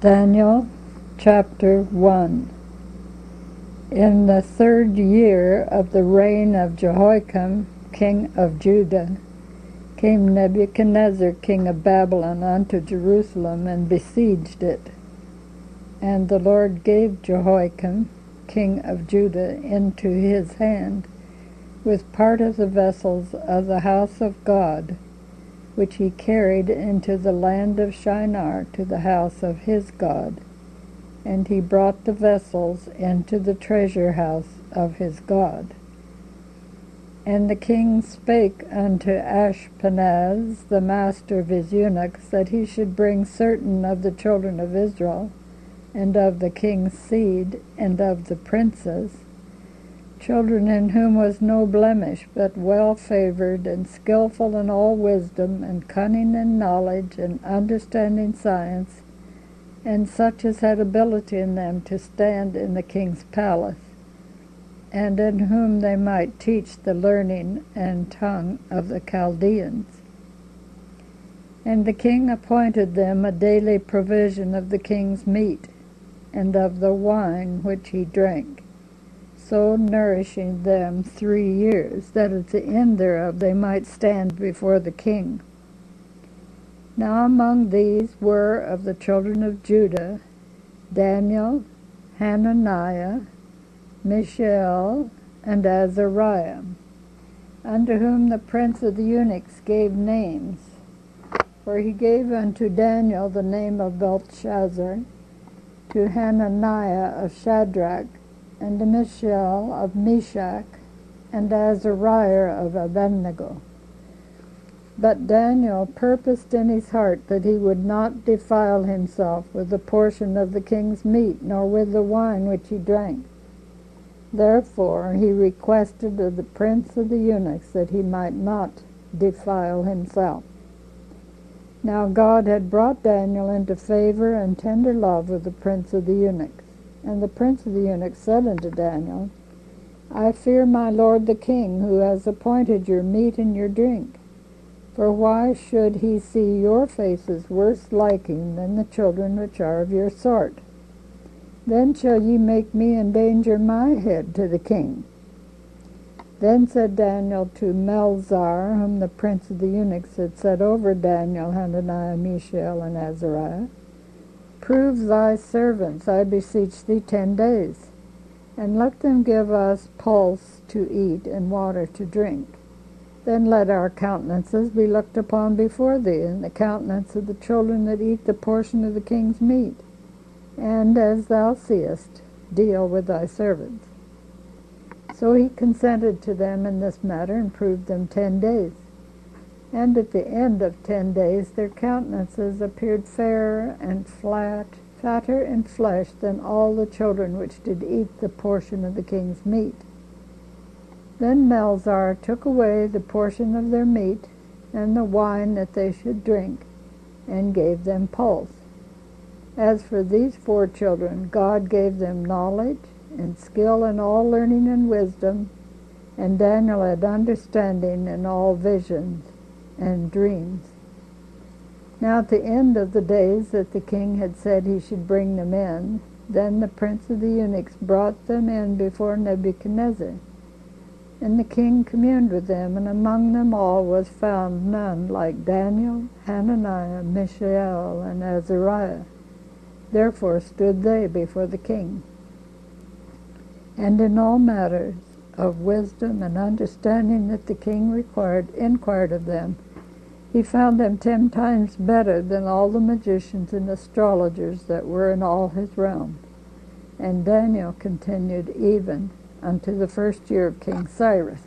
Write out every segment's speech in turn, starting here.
Daniel chapter 1. In the 3rd year of the reign of Jehoiakim, king of Judah, came Nebuchadnezzar, king of Babylon, unto Jerusalem, and besieged it. And the Lord gave Jehoiakim, king of Judah, into his hand, with part of the vessels of the house of God, which he carried into the land of Shinar to the house of his God. And he brought the vessels into the treasure house of his God. And the king spake unto Ashpenaz, the master of his eunuchs, that he should bring certain of the children of Israel, and of the king's seed, and of the princes, children in whom was no blemish, but well-favored, and skillful in all wisdom, and cunning in knowledge, and understanding science, and such as had ability in them to stand in the king's palace, and in whom they might teach the learning and tongue of the Chaldeans. And the king appointed them a daily provision of the king's meat, and of the wine which he drank, so nourishing them 3 years, that at the end thereof they might stand before the king. Now among these were of the children of Judah Daniel, Hananiah, Mishael, and Azariah, unto whom the prince of the eunuchs gave names. For he gave unto Daniel the name of Belteshazzar, to Hananiah of Shadrach, and to Mishael of Meshach, and Azariah of Abednego. But Daniel purposed in his heart that he would not defile himself with the portion of the king's meat, nor with the wine which he drank. Therefore he requested of the prince of the eunuchs that he might not defile himself. Now God had brought Daniel into favor and tender love with the prince of the eunuchs. And the prince of the eunuchs said unto Daniel, I fear my lord the king, who has appointed your meat and your drink. For why should he see your faces worse liking than the children which are of your sort? Then shall ye make me endanger my head to the king. Then said Daniel to Melzar, whom the prince of the eunuchs had set over Daniel, Hananiah, Mishael, and Azariah, Prove thy servants, I beseech thee, 10 days, and let them give us pulse to eat and water to drink. Then let our countenances be looked upon before thee, and the countenance of the children that eat the portion of the king's meat. And as thou seest, deal with thy servants. So he consented to them in this matter, and proved them 10 days. And at the end of 10 days their countenances appeared fairer and fatter in flesh than all the children which did eat the portion of the king's meat. Then Melzar took away the portion of their meat, and the wine that they should drink, and gave them pulse. As for these 4 children, God gave them knowledge and skill in all learning and wisdom, and Daniel had understanding in all visions and dreams. Now at the end of the days that the king had said he should bring them in, then the prince of the eunuchs brought them in before Nebuchadnezzar. And the king communed with them, and among them all was found none like Daniel, Hananiah, Mishael, and Azariah. Therefore stood they before the king. And in all matters of wisdom and understanding that the king inquired of them, he found them 10 times better than all the magicians and astrologers that were in all his realm. And Daniel continued even unto the 1st year of King Cyrus.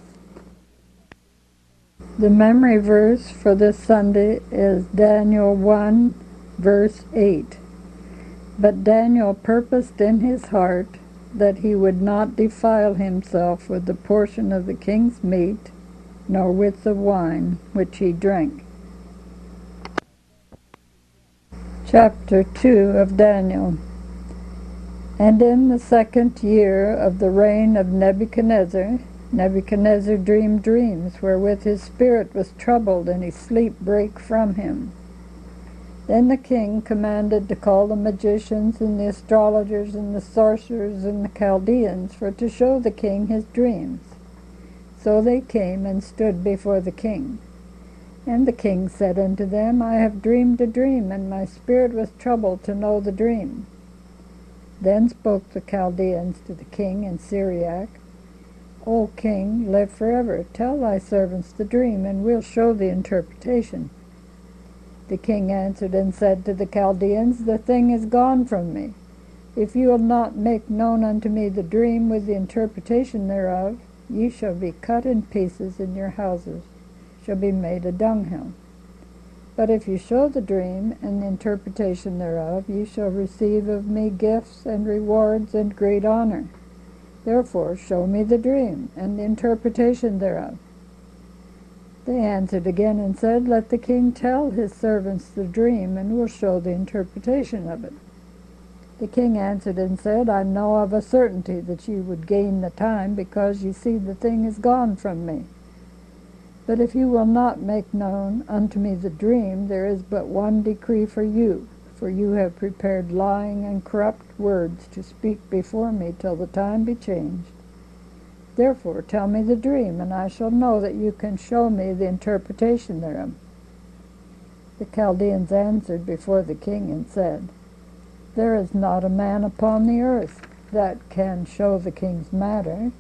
The memory verse for this Sunday is Daniel 1, verse 8. But Daniel purposed in his heart that he would not defile himself with the portion of the king's meat, nor with the wine which he drank. Chapter 2 of Daniel. And in the 2nd year of the reign of Nebuchadnezzar, Nebuchadnezzar dreamed dreams, wherewith his spirit was troubled, and his sleep brake from him. Then the king commanded to call the magicians and the astrologers and the sorcerers and the Chaldeans for to show the king his dreams. So they came and stood before the king. And the king said unto them, I have dreamed a dream, and my spirit was troubled to know the dream. Then spoke the Chaldeans to the king in Syriac, O king, live forever. Tell thy servants the dream, and we'll show the interpretation. The king answered and said to the Chaldeans, The thing is gone from me. If you will not make known unto me the dream with the interpretation thereof, ye shall be cut in pieces in your houses, shall be made a dunghill. But if you show the dream and the interpretation thereof, ye shall receive of me gifts and rewards and great honor. Therefore show me the dream and the interpretation thereof. They answered again and said, Let the king tell his servants the dream, and we'll show the interpretation of it. The king answered and said, I know of a certainty that ye would gain the time, because ye see the thing is gone from me. But if you will not make known unto me the dream, there is but one decree for you have prepared lying and corrupt words to speak before me till the time be changed. Therefore tell me the dream, and I shall know that you can show me the interpretation thereof. The Chaldeans answered before the king and said, There is not a man upon the earth that can show the king's matter.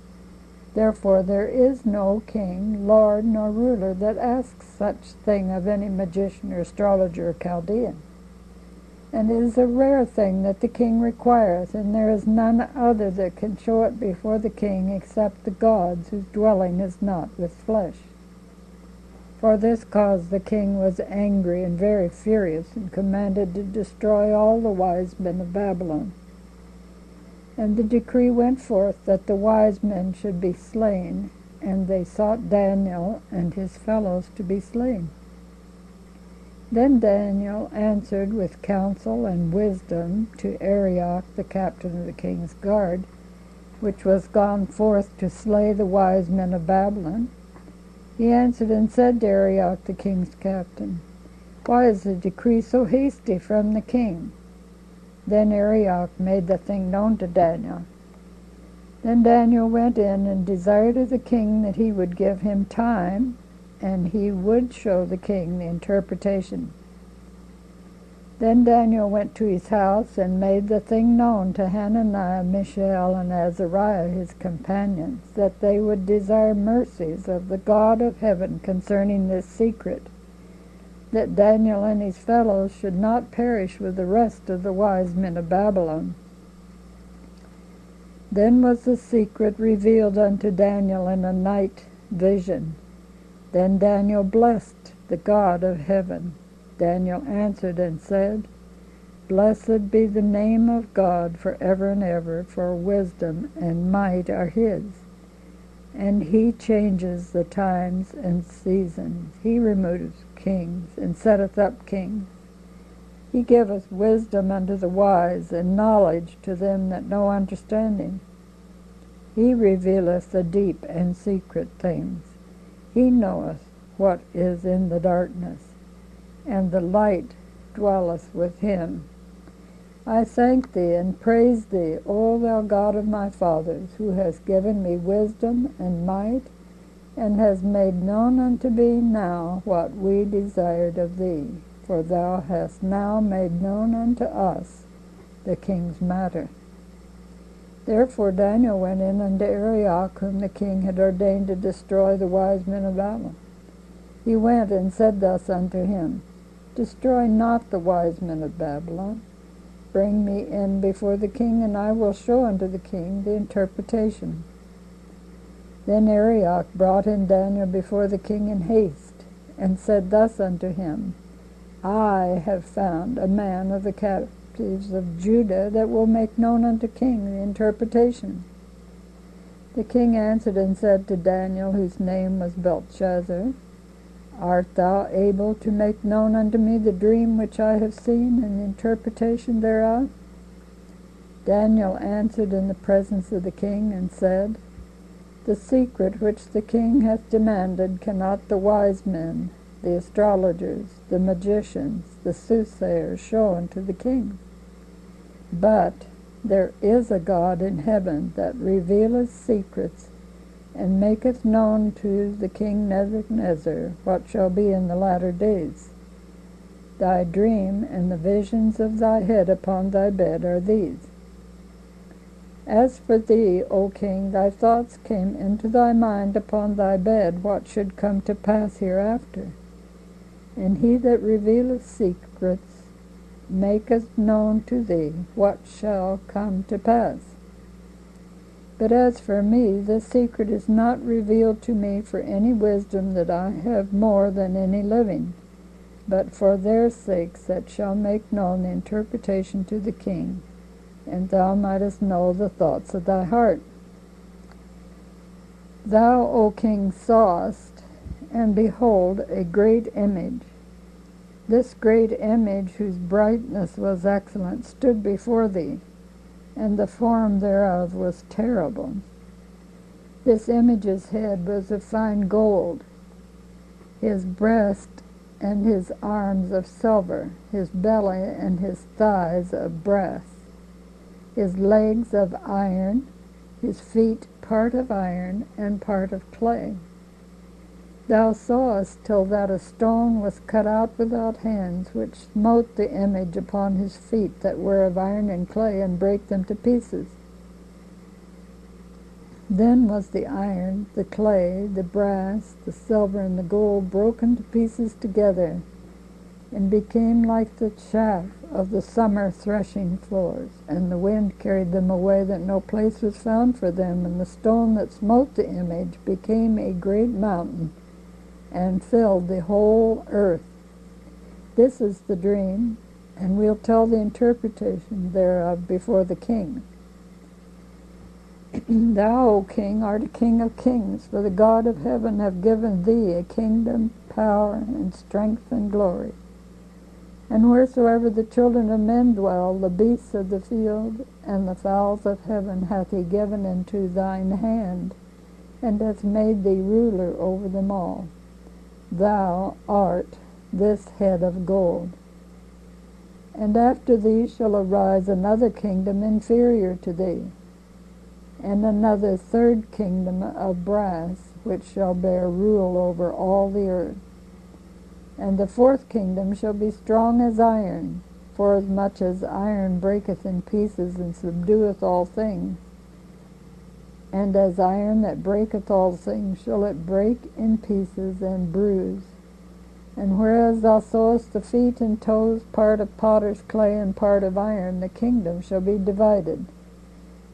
Therefore there is no king, lord, nor ruler that asks such thing of any magician or astrologer or Chaldean. And it is a rare thing that the king requireth, and there is none other that can show it before the king except the gods, whose dwelling is not with flesh. For this cause the king was angry and very furious, and commanded to destroy all the wise men of Babylon. And the decree went forth that the wise men should be slain, and they sought Daniel and his fellows to be slain. Then Daniel answered with counsel and wisdom to Arioch, the captain of the king's guard, which was gone forth to slay the wise men of Babylon. He answered and said to Arioch, the king's captain, Why is the decree so hasty from the king? Then Arioch made the thing known to Daniel. Then Daniel went in and desired of the king that he would give him time, and he would show the king the interpretation. Then Daniel went to his house and made the thing known to Hananiah, Mishael, and Azariah, his companions, that they would desire mercies of the God of heaven concerning this secret, that Daniel and his fellows should not perish with the rest of the wise men of Babylon. Then was the secret revealed unto Daniel in a night vision. Then Daniel blessed the God of heaven. Daniel answered and said, Blessed be the name of God forever and ever, for wisdom and might are his. And he changes the times and seasons. He removeth kings, and setteth up kings. He giveth wisdom unto the wise, and knowledge to them that know understanding. He revealeth the deep and secret things. He knoweth what is in the darkness, and the light dwelleth with him. I thank thee and praise thee, O thou God of my fathers, who hast given me wisdom and might, and hast made known unto me now what we desired of thee. For thou hast now made known unto us the king's matter. Therefore Daniel went in unto Arioch, whom the king had ordained to destroy the wise men of Babylon. He went and said thus unto him, Destroy not the wise men of Babylon. Bring me in before the king, and I will show unto the king the interpretation. Then Arioch brought in Daniel before the king in haste, and said thus unto him, I have found a man of the captives of Judah that will make known unto king the interpretation. The king answered and said to Daniel, whose name was Belteshazzar, Art thou able to make known unto me the dream which I have seen, and the interpretation thereof? Daniel answered in the presence of the king, and said, The secret which the king hath demanded cannot the wise men the astrologers, the magicians, the soothsayers show unto the king. But there is a God in heaven that revealeth secrets, and maketh known to the king Nebuchadnezzar what shall be in the latter days. Thy dream and the visions of thy head upon thy bed are these. As for thee, O king, thy thoughts came into thy mind upon thy bed what should come to pass hereafter. And he that revealeth secrets maketh known to thee what shall come to pass. But as for me, this secret is not revealed to me for any wisdom that I have more than any living, but for their sakes that shall make known the interpretation to the king, and thou mightest know the thoughts of thy heart. Thou, O king, sawest, and behold, a great image. This great image, whose brightness was excellent, stood before thee, and the form thereof was terrible. This image's head was of fine gold, his breast and his arms of silver, his belly and his thighs of brass, his legs of iron, his feet part of iron and part of clay. Thou sawest till that a stone was cut out without hands, which smote the image upon his feet that were of iron and clay, and brake them to pieces. Then was the iron, the clay, the brass, the silver, and the gold broken to pieces together, and became like the chaff of the summer threshing floors, and the wind carried them away, that no place was found for them, and the stone that smote the image became a great mountain, and filled the whole earth. This is the dream, and we'll tell the interpretation thereof before the king. Thou, O king, art a king of kings, for the God of heaven hath given thee a kingdom, power, and strength, and glory. And wheresoever the children of men dwell, the beasts of the field and the fowls of heaven hath he given into thine hand, and hath made thee ruler over them all. Thou art this head of gold. And after thee shall arise another kingdom inferior to thee, and another third kingdom of brass, which shall bear rule over all the earth. And the fourth kingdom shall be strong as iron, forasmuch as iron breaketh in pieces and subdueth all things. And as iron that breaketh all things shall it break in pieces and bruise. And whereas thou sawest the feet and toes, part of potter's clay and part of iron, the kingdom shall be divided.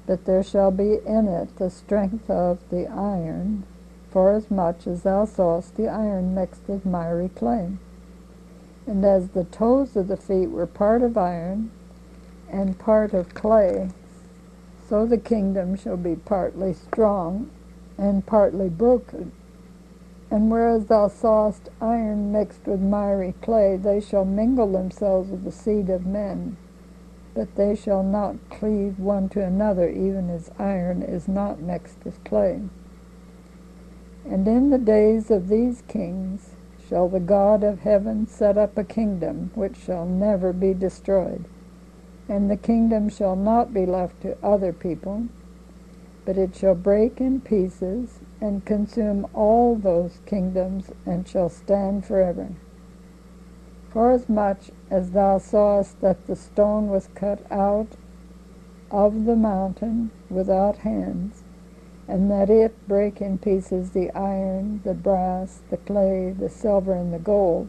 But there shall be in it the strength of the iron, forasmuch as thou sawest the iron mixed with miry clay. And as the toes of the feet were part of iron and part of clay, so the kingdom shall be partly strong and partly broken. And whereas thou sawest iron mixed with miry clay, they shall mingle themselves with the seed of men, but they shall not cleave one to another, even as iron is not mixed with clay. And in the days of these kings shall the God of heaven set up a kingdom which shall never be destroyed. And the kingdom shall not be left to other people, but it shall break in pieces and consume all those kingdoms, and shall stand forever. Forasmuch as thou sawest that the stone was cut out of the mountain without hands, and that it brake in pieces the iron, the brass, the clay, the silver, and the gold,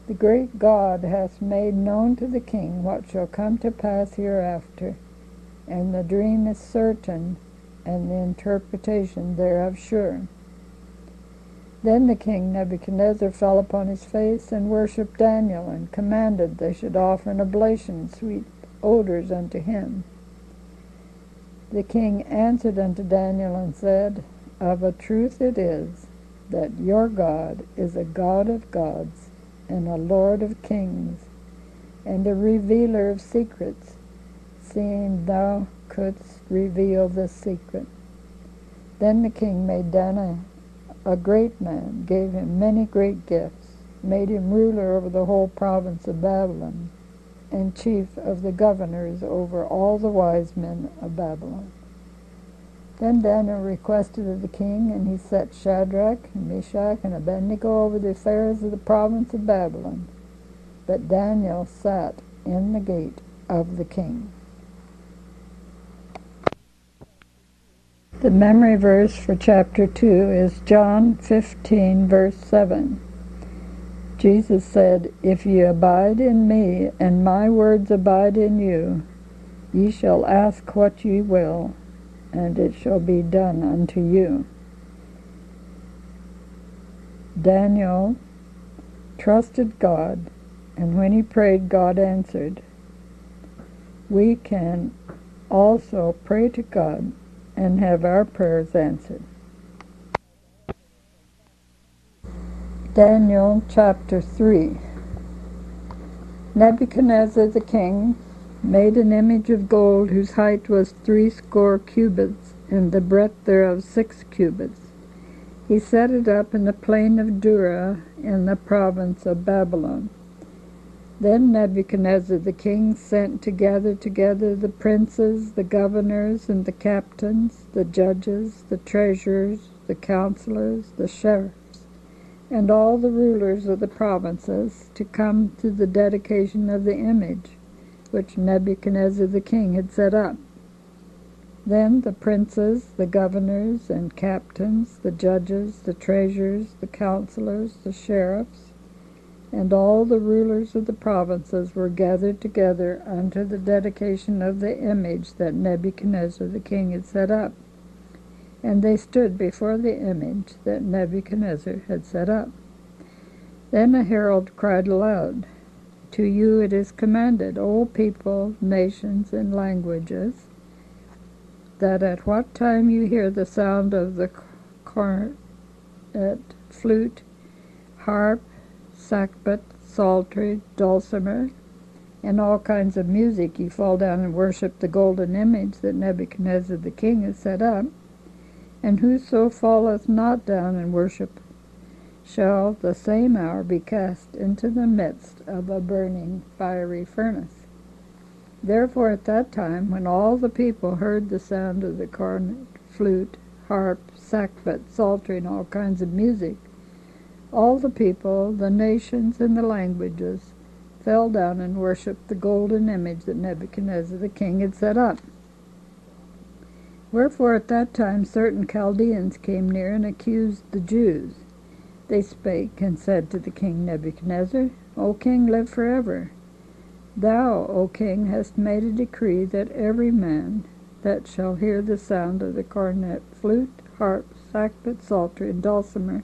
the great God hath made known to the king what shall come to pass hereafter, and the dream is certain, and the interpretation thereof sure. Then the king Nebuchadnezzar fell upon his face, and worshipped Daniel, and commanded they should offer an oblation, sweet odors unto him. The king answered unto Daniel, and said, Of a truth it is, that your God is a God of gods, and a Lord of kings, and a revealer of secrets, seeing thou couldst reveal this secret. Then the king made Daniel a great man, gave him many great gifts, made him ruler over the whole province of Babylon, and chief of the governors over all the wise men of Babylon. Then Daniel requested of the king, and he set Shadrach, and Meshach, and Abednego over the affairs of the province of Babylon. But Daniel sat in the gate of the king. The memory verse for chapter 2 is John 15, verse 7. Jesus said, "If ye abide in me, and my words abide in you, ye shall ask what ye will, and it shall be done unto you." Daniel trusted God, and when he prayed, God answered. We can also pray to God and have our prayers answered. Daniel chapter 3. Nebuchadnezzar the king made an image of gold whose height was 80 cubits, and the breadth thereof 6 cubits. He set it up in the plain of Dura in the province of Babylon. Then Nebuchadnezzar the king sent to gather together the princes, the governors, and the captains, the judges, the treasurers, the counselors, the sheriffs, and all the rulers of the provinces to come to the dedication of the image which Nebuchadnezzar the king had set up. Then the princes, the governors and captains, the judges, the treasurers, the counselors, the sheriffs, and all the rulers of the provinces were gathered together unto the dedication of the image that Nebuchadnezzar the king had set up. And they stood before the image that Nebuchadnezzar had set up. Then a herald cried aloud, "To you it is commanded, O people, nations, and languages, that at what time you hear the sound of the cornet, flute, harp, sackbut, psaltery, dulcimer, and all kinds of music, ye fall down and worship the golden image that Nebuchadnezzar the king has set up. And whoso falleth not down and worship shall the same hour be cast into the midst of a burning fiery furnace." Therefore at that time, when all the people heard the sound of the cornet, flute, harp, sackbut, psaltery, and all kinds of music, all the people, the nations, and the languages fell down and worshipped the golden image that Nebuchadnezzar the king had set up. Wherefore at that time certain Chaldeans came near and accused the Jews. They spake and said to the king Nebuchadnezzar, "O king, live forever. Thou, O king, hast made a decree that every man that shall hear the sound of the cornet, flute, harp, sackbut, psaltery, and dulcimer,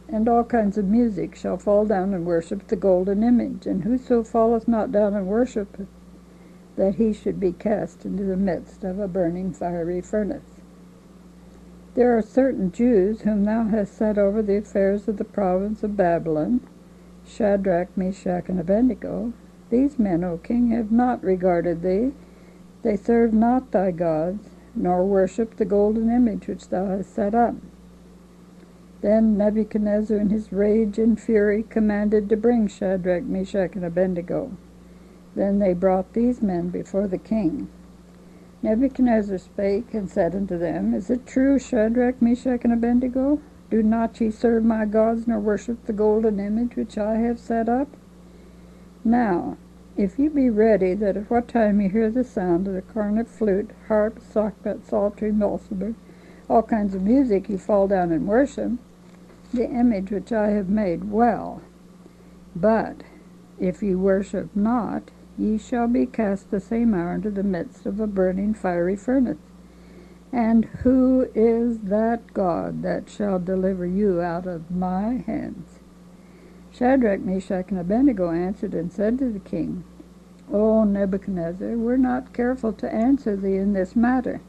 and all kinds of music, shall fall down and worship the golden image, and whoso falleth not down and worshipeth, that he should be cast into the midst of a burning fiery furnace. There are certain Jews whom thou hast set over the affairs of the province of Babylon, Shadrach, Meshach, and Abednego. These men, O king, have not regarded thee. They serve not thy gods, nor worship the golden image which thou hast set up." Then Nebuchadnezzar in his rage and fury commanded to bring Shadrach, Meshach, and Abednego. Then they brought these men before the king. Nebuchadnezzar spake and said unto them, "Is it true, Shadrach, Meshach, and Abednego? Do not ye serve my gods, nor worship the golden image which I have set up? Now, if ye be ready, that at what time ye hear the sound of the cornet, flute, harp, sackbut, psaltery, dulcimer, all kinds of music, ye fall down and worship the image which I have made, well. But if ye worship not, ye shall be cast the same hour into the midst of a burning fiery furnace. And who is that God that shall deliver you out of my hands?" Shadrach, Meshach, and Abednego answered and said to the king, "O Nebuchadnezzar, we're not careful to answer thee in this matter.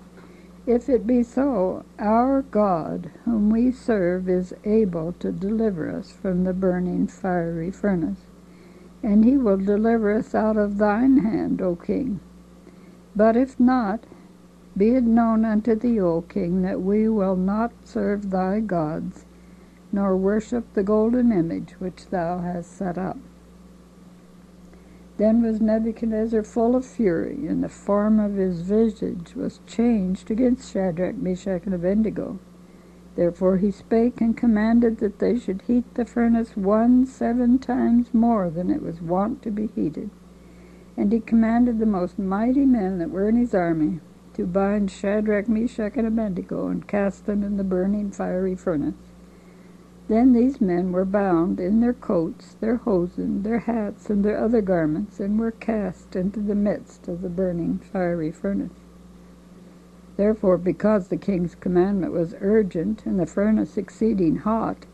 If it be so, our God, whom we serve, is able to deliver us from the burning fiery furnace, and he will deliver us out of thine hand, O king. But if not, be it known unto thee, O king, that we will not serve thy gods, nor worship the golden image which thou hast set up. Then was Nebuchadnezzar full of fury, and the form of his visage was changed against Shadrach, Meshach, and Abednego. Therefore he spake and commanded that they should heat the furnace 7 times more than it was wont to be heated. And he commanded the most mighty men that were in his army to bind Shadrach, Meshach, and Abednego, and cast them in the burning fiery furnace. Then these men were bound in their coats, their hosen, their hats, and their other garments, and were cast into the midst of the burning fiery furnace. Therefore, because the king's commandment was urgent, and the furnace exceeding hot,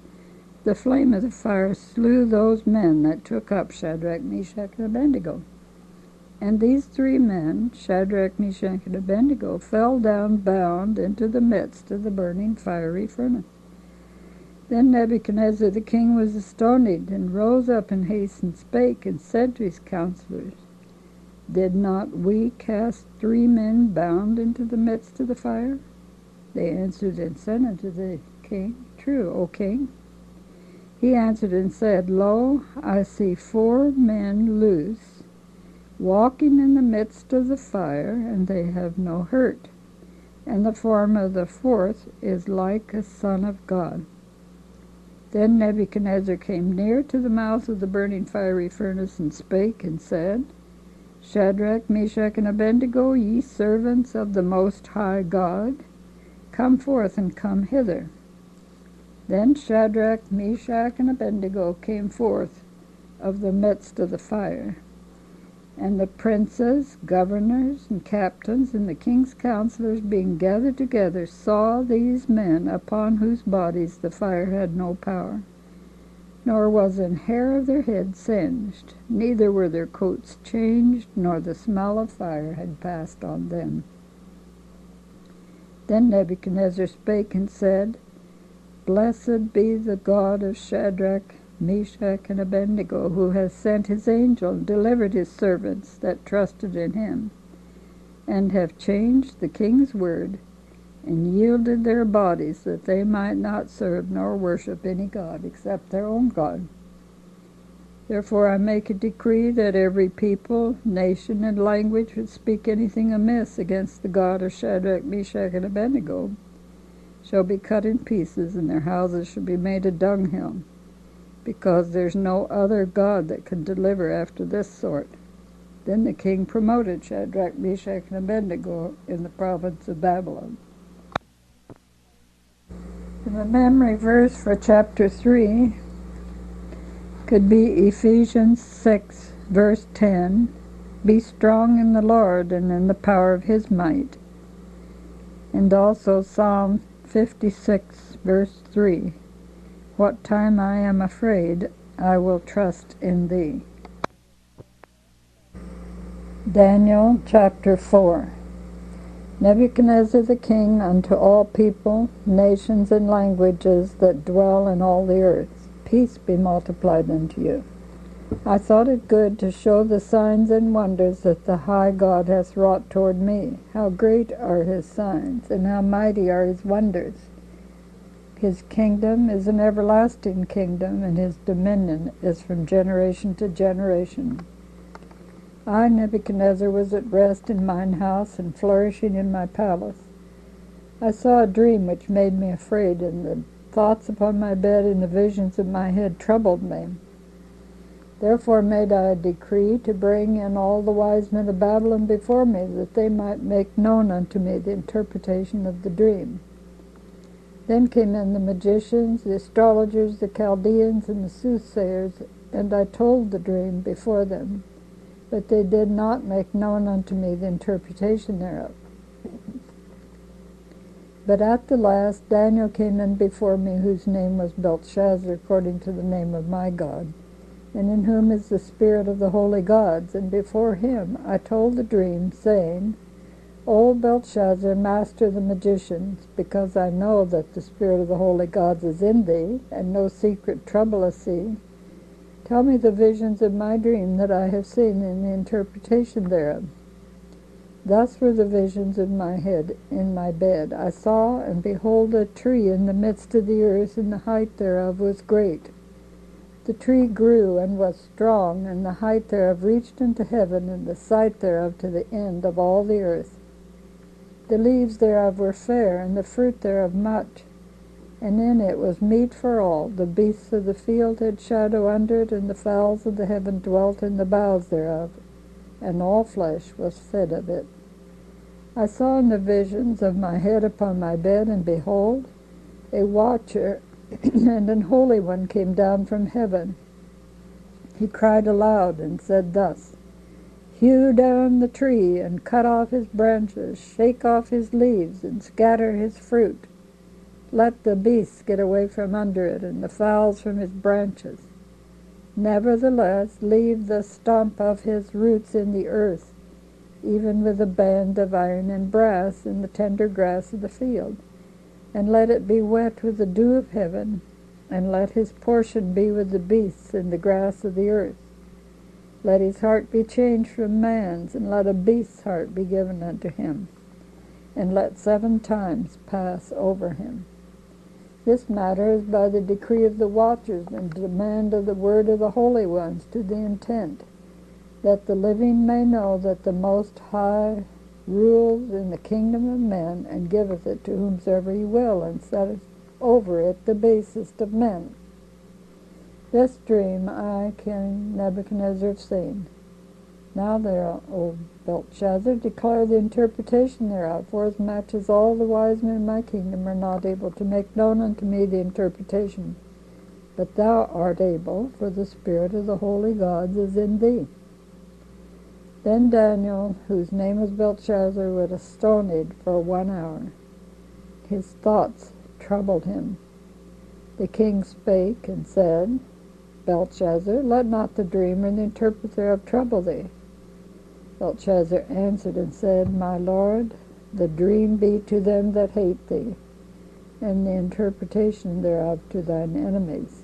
the flame of the fire slew those men that took up Shadrach, Meshach, and Abednego. And these 3 men, Shadrach, Meshach, and Abednego, fell down bound into the midst of the burning fiery furnace. Then Nebuchadnezzar the king was astonished, and rose up in haste, and spake, and said to his counselors, Did not we cast 3 men bound into the midst of the fire? They answered and said unto the king, True, O king. He answered and said, Lo, I see 4 men loose, walking in the midst of the fire, and they have no hurt. And the form of the 4th is like a son of God. Then Nebuchadnezzar came near to the mouth of the burning fiery furnace, and spake and said, Shadrach, Meshach, and Abednego, ye servants of the Most High God, come forth and come hither. Then Shadrach, Meshach, and Abednego came forth of the midst of the fire. And the princes, governors, and captains, and the king's counselors, being gathered together, saw these men, upon whose bodies the fire had no power, nor was an hair of their head singed, neither were their coats changed, nor the smell of fire had passed on them. Then Nebuchadnezzar spake and said, Blessed be the God of Shadrach, Meshach, and Abednego, who has sent his angel and delivered his servants that trusted in him, and have changed the king's word, and yielded their bodies, that they might not serve nor worship any god except their own God. Therefore I make a decree that every people, nation, and language which speak anything amiss against the God of Shadrach, Meshach, and Abednego shall be cut in pieces, and their houses shall be made a dunghill, because there's no other God that can deliver after this sort. Then the king promoted Shadrach, Meshach, and Abednego in the province of Babylon. The memory verse for chapter 3 could be Ephesians 6, verse 10, Be strong in the Lord and in the power of his might. And also Psalm 56, verse 3, What time I am afraid, I will trust in thee. Daniel chapter 4. Nebuchadnezzar the king unto all people, nations, and languages that dwell in all the earth, peace be multiplied unto you. I thought it good to show the signs and wonders that the high God hath wrought toward me. How great are his signs, and how mighty are his wonders. His kingdom is an everlasting kingdom, and his dominion is from generation to generation. I, Nebuchadnezzar, was at rest in mine house, and flourishing in my palace. I saw a dream which made me afraid, and the thoughts upon my bed and the visions of my head troubled me. Therefore made I a decree to bring in all the wise men of Babylon before me, that they might make known unto me the interpretation of the dream. Then came in the magicians, the astrologers, the Chaldeans, and the soothsayers, and I told the dream before them, but they did not make known unto me the interpretation thereof. But at the last Daniel came in before me, whose name was Belteshazzar, according to the name of my God, and in whom is the spirit of the holy gods. And before him I told the dream, saying, O Belteshazzar, master of the magicians, because I know that the spirit of the holy gods is in thee, and no secret troubleth thee, tell me the visions of my dream that I have seen, and the interpretation thereof. Thus were the visions of my head in my bed. I saw, and behold, a tree in the midst of the earth, and the height thereof was great. The tree grew and was strong, and the height thereof reached unto heaven, and the sight thereof to the end of all the earth. The leaves thereof were fair, and the fruit thereof much, and in it was meat for all. The beasts of the field had shadow under it, and the fowls of the heaven dwelt in the boughs thereof, and all flesh was fed of it. I saw in the visions of my head upon my bed, and behold, a watcher and an holy one came down from heaven. He cried aloud and said thus, Hew down the tree, and cut off his branches, shake off his leaves, and scatter his fruit. Let the beasts get away from under it, and the fowls from his branches. Nevertheless, leave the stump of his roots in the earth, even with a band of iron and brass in the tender grass of the field. And let it be wet with the dew of heaven, and let his portion be with the beasts in the grass of the earth. Let his heart be changed from man's, and let a beast's heart be given unto him, and let 7 times pass over him. This matter is by the decree of the watchers and demand of the word of the holy ones, to the intent that the living may know that the Most High rules in the kingdom of men, and giveth it to whomsoever he will, and setteth over it the basest of men. This dream I, King Nebuchadnezzar, have seen. Now there, O Belshazzar, declare the interpretation thereof, forasmuch as all the wise men in my kingdom are not able to make known unto me the interpretation. But thou art able, for the spirit of the holy gods is in thee. Then Daniel, whose name was Belshazzar, was astonied for 1 hour. His thoughts troubled him. The king spake and said, Belshazzar, let not the dreamer and the interpreter thereof trouble thee. Belshazzar answered and said, My lord, the dream be to them that hate thee, and the interpretation thereof to thine enemies.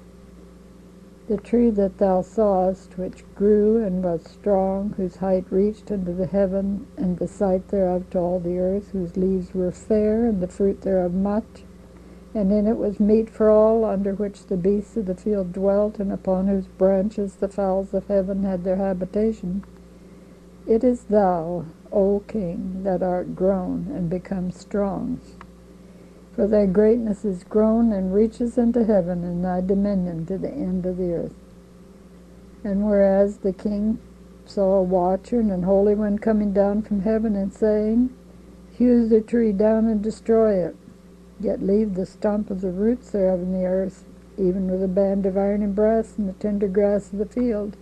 The tree that thou sawest, which grew and was strong, whose height reached unto the heaven, and the sight thereof to all the earth, whose leaves were fair, and the fruit thereof much, and in it was meat for all, under which the beasts of the field dwelt, and upon whose branches the fowls of heaven had their habitation. It is thou, O king, that art grown and become strong. For thy greatness is grown and reaches unto heaven, and thy dominion to the end of the earth. And whereas the king saw a watcher and an holy one coming down from heaven, and saying, Hew the tree down and destroy it, yet leave the stump of the roots thereof in the earth, even with a band of iron and brass in the tender grass of the field.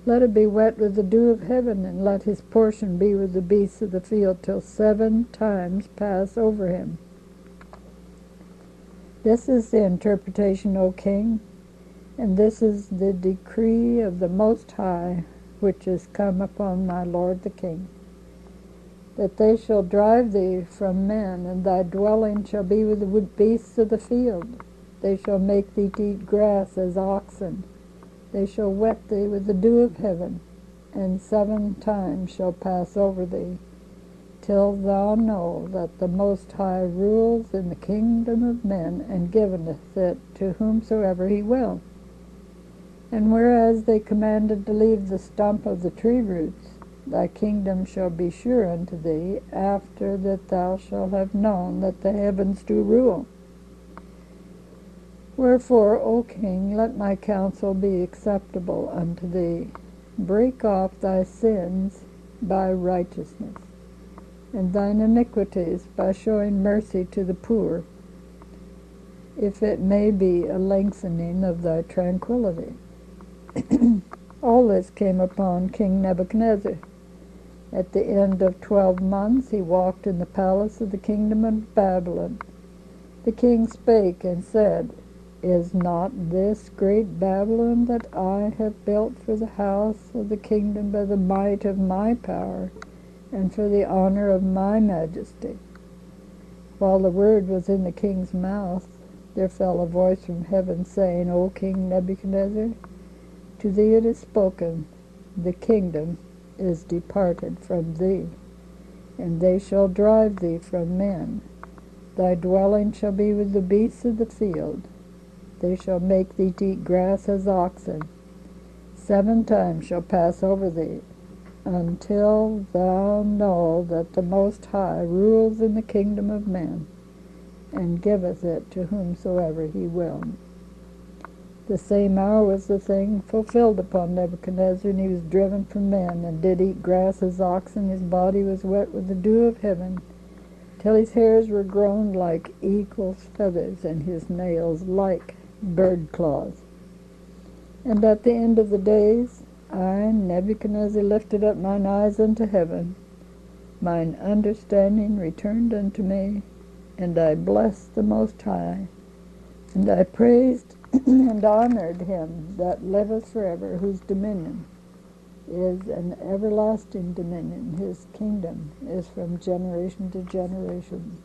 Let it be wet with the dew of heaven, and let his portion be with the beasts of the field, till 7 times pass over him. This is the interpretation, O king, and this is the decree of the Most High, which is come upon my lord the king, that they shall drive thee from men, and thy dwelling shall be with the beasts of the field. They shall make thee to eat grass as oxen. They shall wet thee with the dew of heaven, and 7 times shall pass over thee, till thou know that the Most High rules in the kingdom of men, and giveth it to whomsoever he will. And whereas they commanded to leave the stump of the tree roots, thy kingdom shall be sure unto thee, after that thou shalt have known that the heavens do rule. Wherefore, O king, let my counsel be acceptable unto thee. Break off thy sins by righteousness, and thine iniquities by showing mercy to the poor, if it may be a lengthening of thy tranquility. All this came upon King Nebuchadnezzar. At the end of 12 months he walked in the palace of the kingdom of Babylon. The king spake and said, Is not this great Babylon that I have built for the house of the kingdom by the might of my power, and for the honor of my majesty? While the word was in the king's mouth, there fell a voice from heaven, saying, O King Nebuchadnezzar, to thee it is spoken, the kingdom is departed from thee. and they shall drive thee from men. Thy dwelling shall be with the beasts of the field. They shall make thee to eat grass as oxen. 7 times shall pass over thee, until thou know that the Most High rules in the kingdom of men, and giveth it to whomsoever he will. The same hour was the thing fulfilled upon Nebuchadnezzar, and he was driven from men, and did eat grass as oxen. His body was wet with the dew of heaven, till his hairs were grown like eagle's feathers, and his nails like bird claws. And at the end of the days, I, Nebuchadnezzar, lifted up mine eyes unto heaven. Mine understanding returned unto me, and I blessed the Most High, and I praised and honored him that liveth forever, whose dominion is an everlasting dominion. His kingdom is from generation to generation.